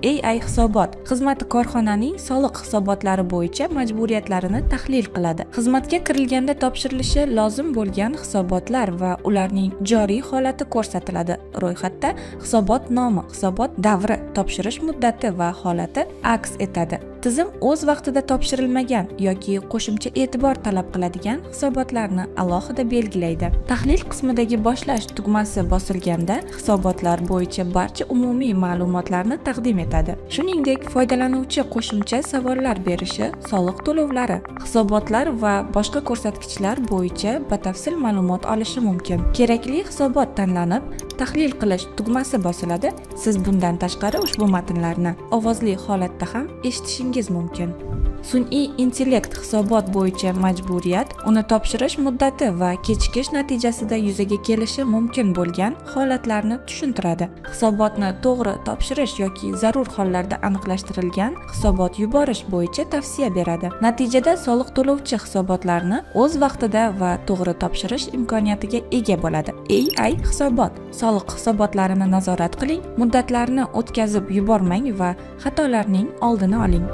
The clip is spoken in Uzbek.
AI hisobot xizmati korxonaning soliq hisobotlari bo'yicha majburiyatlarini tahlil qiladi. Xizmatga kirilganda topshirilishi lozim bo'lgan hisobotlar va ularning joriy holati ko'rsatiladi. Ro'yxatda hisobot nomi, hisobot davri, topshirish muddati va holati aks etadi. Tizim o'z vaqtida topshirilmagan yoki qo'shimcha e'tibor talab qiladigan hisobotlarni alohida belgilaydi. Tahlil qismidagi boshlash tugmasi bosilganda hisobotlar bo'yicha barcha umumiy ma'lumotlarni taqdim etadi. Shuningdek, foydalanuvchi qo'shimcha savollar berishi, soliq to'lovlari, hisobotlar va boshqa ko'rsatkichlar bo'yicha batafsil ma'lumot olishi mumkin. Kerakli hisobot tanlanib, tahlil qilish tugmasi bosiladi. Siz bundan tashqari ushbu matnlarni ovozli holatda ham eshitishingiz mumkin. Sun'iy intellekt hisobot bo'yicha majburiyat, uni topshirish muddati va kechikish natijasida yuzaga kelishi mumkin bo'lgan holatlarni tushuntiradi. Hisobotni to'g'ri topshirish yoki zarur hollarda aniqlashtirilgan hisobot yuborish bo'yicha tavsiya beradi. Natijada soliq to'lovchi hisobotlarni o'z vaqtida va to'g'ri topshirish imkoniyatiga ega bo'ladi. AI hisobot soliq hisobotlarini nazorat qiling, muddatlarni o'tkazib yubormang va xatolarning oldini oling.